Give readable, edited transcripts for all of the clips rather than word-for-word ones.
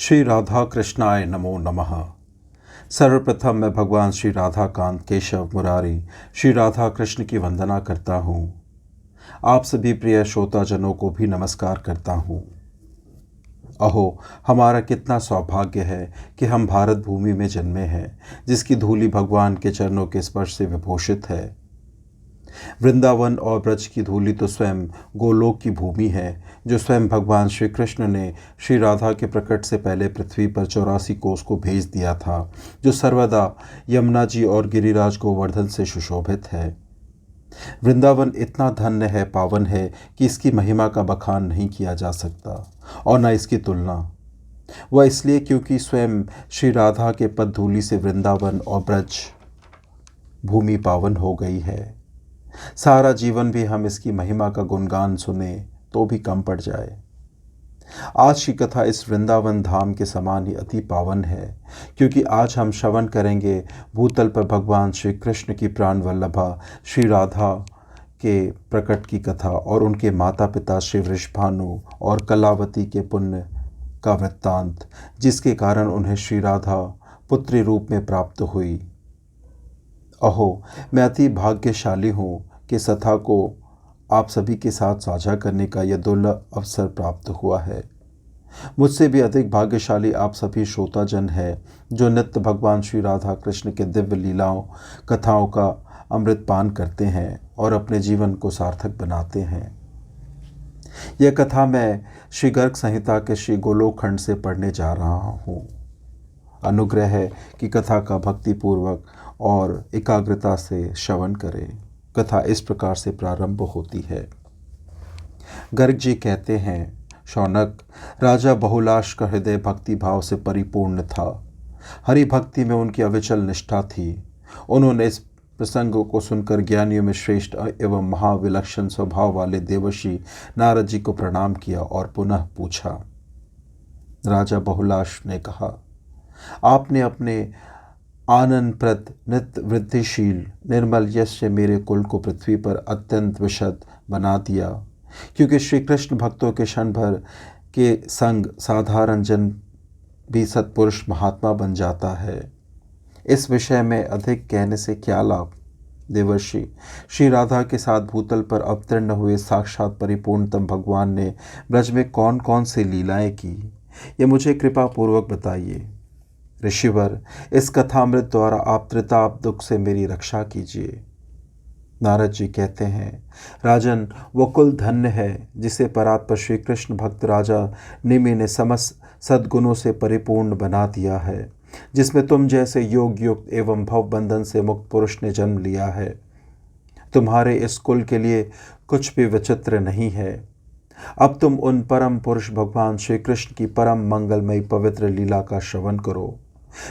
श्री राधा कृष्णाय नमो नमः। सर्वप्रथम मैं भगवान श्री राधाकांत केशव मुरारी श्री राधा कृष्ण की वंदना करता हूँ। आप सभी प्रिय श्रोताजनों को भी नमस्कार करता हूँ। अहो, हमारा कितना सौभाग्य है कि हम भारत भूमि में जन्मे हैं, जिसकी धूलि भगवान के चरणों के स्पर्श से विभूषित है। वृंदावन और ब्रज की धूलि तो स्वयं गोलोक की भूमि है, जो स्वयं भगवान श्री कृष्ण ने श्री राधा के प्रकट से पहले पृथ्वी पर 84 कोस को भेज दिया था, जो सर्वदा यमुना जी और गिरिराज गोवर्धन से सुशोभित है। वृंदावन इतना धन्य है, पावन है कि इसकी महिमा का बखान नहीं किया जा सकता और न इसकी तुलना। वह इसलिए क्योंकि स्वयं श्री राधा के पद धूलि से वृंदावन और ब्रज भूमि पावन हो गई है। सारा जीवन भी हम इसकी महिमा का गुणगान सुने तो भी कम पड़ जाए। आज की कथा इस वृंदावन धाम के समान ही अति पावन है, क्योंकि आज हम श्रवण करेंगे भूतल पर भगवान श्री कृष्ण की प्राण वल्लभा श्री राधा के प्रकट की कथा और उनके माता पिता श्री वृषभानु और कलावती के पुण्य का वृत्तांत, जिसके कारण उन्हें श्री राधा पुत्री रूप में प्राप्त हुई। अहो, मैं अति भाग्यशाली हूँ कि इस कथा को आप सभी के साथ साझा करने का यह दुर्लभ अवसर प्राप्त हुआ है। मुझसे भी अधिक भाग्यशाली आप सभी श्रोताजन हैं, जो नित्य भगवान श्री राधा कृष्ण के दिव्य लीलाओं कथाओं का अमृत पान करते हैं और अपने जीवन को सार्थक बनाते हैं। यह कथा मैं श्री गर्ग संहिता के श्री गोलोक खंड से पढ़ने जा रहा हूँ। अनुग्रह है कि कथा का भक्तिपूर्वक और एकाग्रता से श्रवण करें। कथा इस प्रकार से प्रारंभ होती है। गर्ग जी कहते हैं, शौनक, राजा बहुलाश का हृदय भक्ति भाव से परिपूर्ण था। हरि भक्ति में उनकी अविचल निष्ठा थी। उन्होंने इस प्रसंग को सुनकर ज्ञानियों में श्रेष्ठ एवं महाविलक्षण स्वभाव वाले देवर्षि नारद जी को प्रणाम किया और पुनः पूछा। राजा बहुलाश ने कहा, आपने अपने आनंदप्रद नित्य वृद्धिशील निर्मल यश से मेरे कुल को पृथ्वी पर अत्यंत विशद बना दिया, क्योंकि श्री कृष्ण भक्तों के क्षण भर के संग साधारण जन भी सत्पुरुष महात्मा बन जाता है। इस विषय में अधिक कहने से क्या लाभ। देवर्षि, श्री राधा के साथ भूतल पर अवतीर्ण हुए साक्षात परिपूर्णतम भगवान ने ब्रज में कौन कौन सी लीलाएं की, ये मुझे कृपा पूर्वक बताइए। ऋषिवर, इस कथामृत द्वारा आप त्रिताप दुख से मेरी रक्षा कीजिए। नारद जी कहते हैं, राजन, वो कुल धन्य है जिसे परात्पर श्री कृष्ण भक्त राजा निमि ने समस्त सद्गुणों से परिपूर्ण बना दिया है, जिसमें तुम जैसे योग युक्त एवं भव बंधन से मुक्त पुरुष ने जन्म लिया है। तुम्हारे इस कुल के लिए कुछ भी विचित्र नहीं है। अब तुम उन परम पुरुष भगवान श्री कृष्ण की परम मंगलमयी पवित्र लीला का श्रवण करो।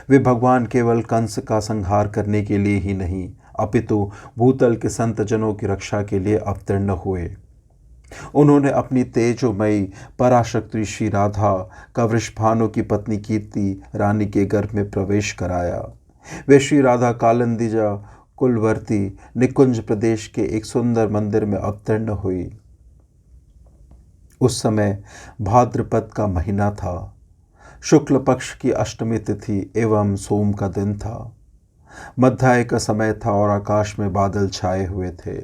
वे भगवान केवल कंस का संहार करने के लिए ही नहीं, अपितु भूतल के संत जनों की रक्षा के लिए अवतीर्ण हुए। उन्होंने अपनी तेजोमयी पराशक्ति श्री राधा का वृषभानु की पत्नी कीर्ति रानी के गर्भ में प्रवेश कराया। वे श्री राधा कालिंदीजा कुलवर्ती निकुंज प्रदेश के एक सुंदर मंदिर में अवतीर्ण हुई। उस समय भाद्रपद का महीना था। शुक्ल पक्ष की अष्टमी तिथि एवं सोम का दिन था। मध्याह्न का समय था और आकाश में बादल छाए हुए थे।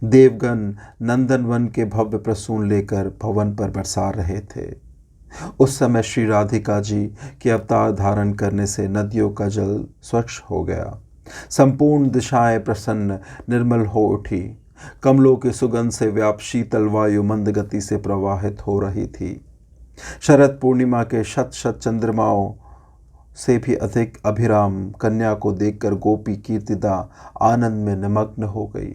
देवगण नंदनवन के भव्य प्रसून लेकर भवन पर बरसा रहे थे। उस समय श्री राधिका जी के अवतार धारण करने से नदियों का जल स्वच्छ हो गया। संपूर्ण दिशाएं प्रसन्न निर्मल हो उठी। कमलों के सुगंध से व्याप्त शीतल वायु मंद गति से प्रवाहित हो रही थी। शरद पूर्णिमा के शत शत चंद्रमाओं से भी अधिक अभिराम कन्या को देखकर गोपी कीर्तिदा आनंद में निमग्न हो गई।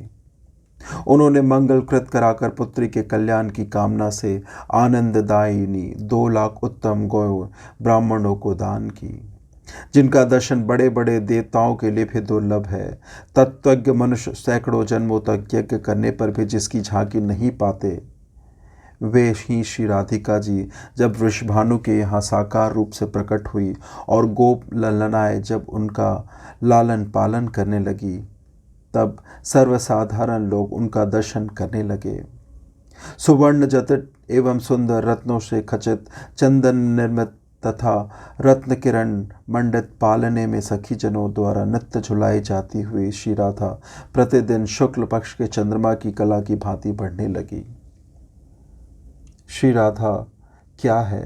उन्होंने मंगल कृत कराकर पुत्री के कल्याण की कामना से आनंददायिनी 2 लाख उत्तम गौ ब्राह्मणों को दान की, जिनका दर्शन बड़े बड़े देवताओं के लिए भी दुर्लभ है। तत्वज्ञ मनुष्य सैकड़ों जन्मों तक यज्ञ करने पर भी जिसकी झांकी नहीं पाते, वे ही श्री राधिका जी जब वृषभानु के यहाँ साकार रूप से प्रकट हुई और गोप ललनाएं जब उनका लालन पालन करने लगी, तब सर्वसाधारण लोग उनका दर्शन करने लगे। सुवर्ण जटित एवं सुंदर रत्नों से खचित चंदन निर्मित तथा रत्न किरण मंडित पालने में सखी जनों द्वारा नित्य झुलाई जाती हुई श्री राधा प्रतिदिन शुक्ल पक्ष के चंद्रमा की कला की भांति बढ़ने लगी। श्री राधा क्या है?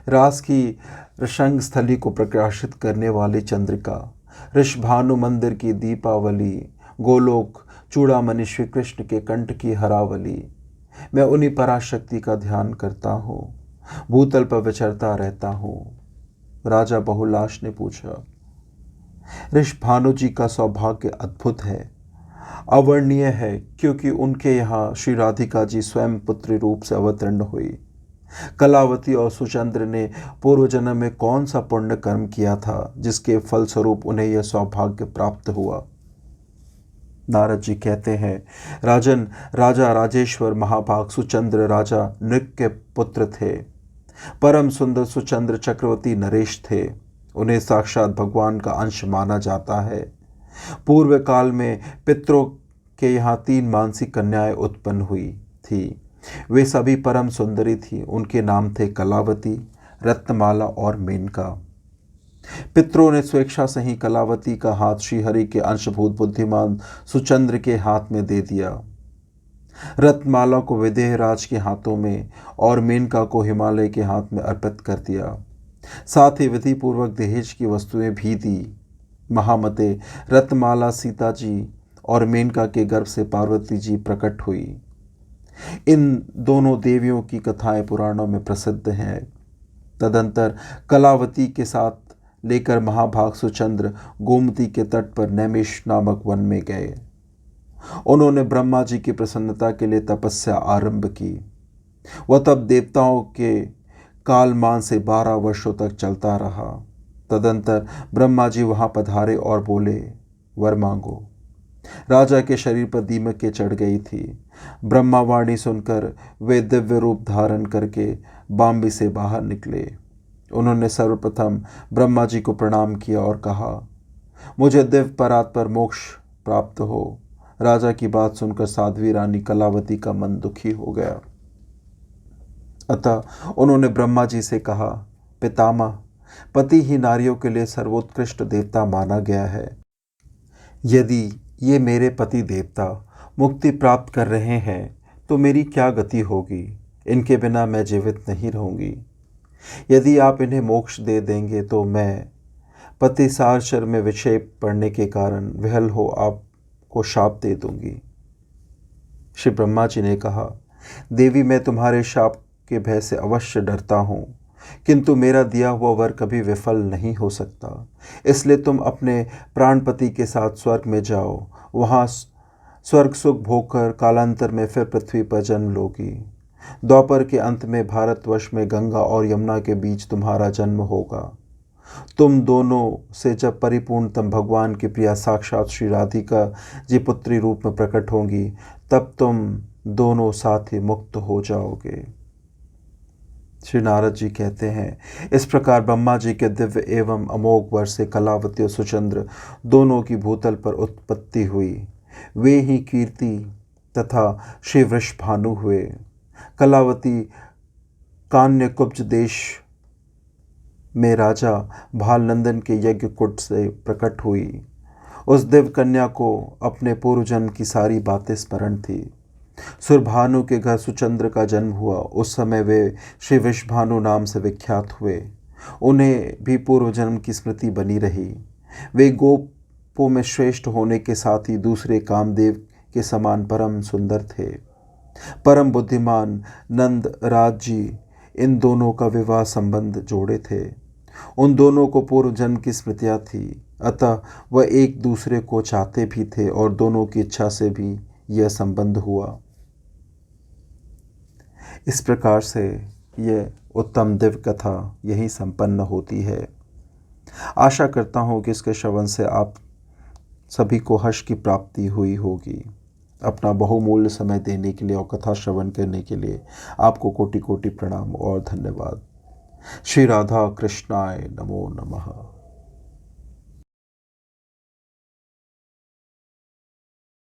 रास की रसंग स्थली को प्रकाशित करने वाली चंद्रिका, ऋषभानु मंदिर की दीपावली, गोलोक चूड़ामणि श्री कृष्ण के कंठ की हरावली। मैं उन्हीं पराशक्ति का ध्यान करता हूँ, भूतल पर विचरता रहता हूँ। राजा बहुलाश ने पूछा, ऋषभानु जी का सौभाग्य अद्भुत है, अवर्णनीय है, क्योंकि उनके यहाँ श्री राधिका जी स्वयं पुत्री रूप से अवतीर्ण हुई। कलावती और सुचंद्र ने पूर्व जन्म में कौन सा पुण्य कर्म किया था जिसके फलस्वरूप उन्हें यह सौभाग्य प्राप्त हुआ? नारद जी कहते हैं, राजन, राजा राजेश्वर महाभाग सुचंद्र राजा नृक के पुत्र थे। परम सुंदर सुचंद्र चक्रवर्ती नरेश थे। उन्हें साक्षात भगवान का अंश माना जाता है। पूर्व काल में पितरों के यहाँ 3 मानसिक कन्याएं उत्पन्न हुई थी। वे सभी परम सुंदरी थी। उनके नाम थे कलावती, रत्नमाला और मेनका। पितरों ने स्वेच्छा से ही कलावती का हाथ श्रीहरि के अंशभूत बुद्धिमान सुचंद्र के हाथ में दे दिया, रत्नमाला को विदेहराज के हाथों में और मेनका को हिमालय के हाथ में अर्पित कर दिया। साथ ही विधि पूर्वक दहेज की वस्तुएं भी दी। महामते रत्नमाला सीता जी और मेनका के गर्भ से पार्वती जी प्रकट हुई। इन दोनों देवियों की कथाएं पुराणों में प्रसिद्ध हैं। तदंतर कलावती के साथ लेकर महाभाग सुचंद्र गोमती के तट पर नैमिष नामक वन में गए। उन्होंने ब्रह्मा जी की प्रसन्नता के लिए तपस्या आरंभ की। वह तब देवताओं के कालमान से 12 वर्षों तक चलता रहा। तदंतर ब्रह्मा जी वहां पधारे और बोले, वर मांगो। राजा के शरीर पर दीमकें चढ़ गई थी। ब्रह्मावाणी सुनकर वे दिव्य रूप धारण करके बाम्बी से बाहर निकले। उन्होंने सर्वप्रथम ब्रह्मा जी को प्रणाम किया और कहा, मुझे दिव्य परात पर मोक्ष प्राप्त हो। राजा की बात सुनकर साध्वी रानी कलावती का मन दुखी हो गया। अतः उन्होंने ब्रह्मा जी से कहा, पितामह, पति ही नारियों के लिए सर्वोत्कृष्ट देवता माना गया है। यदि ये मेरे पति देवता मुक्ति प्राप्त कर रहे हैं तो मेरी क्या गति होगी? इनके बिना मैं जीवित नहीं रहूंगी। यदि आप इन्हें मोक्ष दे देंगे तो मैं पति सारचर में विक्षेप पड़ने के कारण विहल हो आपको शाप दे दूंगी। श्री ब्रह्मा जी ने कहा, देवी, मैं तुम्हारे शाप के भय से अवश्य डरता हूँ, किंतु मेरा दिया हुआ वर कभी विफल नहीं हो सकता। इसलिए तुम अपने प्राणपति के साथ स्वर्ग में जाओ। वहाँ स्वर्ग सुख भोगकर कालांतर में फिर पृथ्वी पर जन्म लोगी। द्वापर के अंत में भारतवर्ष में गंगा और यमुना के बीच तुम्हारा जन्म होगा। तुम दोनों से जब परिपूर्णतम भगवान की प्रिया साक्षात श्री राधिका जी पुत्री रूप में प्रकट होंगी, तब तुम दोनों साथ ही मुक्त हो जाओगे। श्री नारद जी कहते हैं, इस प्रकार ब्रह्मा जी के दिव्य एवं अमोघ वर से कलावती और सुचंद्र दोनों की भूतल पर उत्पत्ति हुई। वे ही कीर्ति तथा श्री वृषभानु हुए। कलावती कान्यकुब्ज देश में राजा भालनंदन के यज्ञ कुट से प्रकट हुई। उस दिव्य कन्या को अपने पूर्व जन्म की सारी बातें स्मरण थी। सुरभानु के घर सुचंद्र का जन्म हुआ। उस समय वे श्री वृषभानु नाम से विख्यात हुए। उन्हें भी पूर्व जन्म की स्मृति बनी रही। वे गोपों में श्रेष्ठ होने के साथ ही दूसरे कामदेव के समान परम सुंदर थे। परम बुद्धिमान नंद राज जी इन दोनों का विवाह संबंध जोड़े थे। उन दोनों को पूर्व जन्म की स्मृतियाँ थी, अतः वह एक दूसरे को चाहते भी थे और दोनों की इच्छा से भी यह संबंध हुआ। इस प्रकार से यह उत्तम दिव्य कथा यही संपन्न होती है। आशा करता हूँ कि इसके श्रवण से आप सभी को हर्ष की प्राप्ति हुई होगी। अपना बहुमूल्य समय देने के लिए और कथा श्रवण करने के लिए आपको कोटि कोटि प्रणाम और धन्यवाद। श्री राधा कृष्णाय नमो नमः।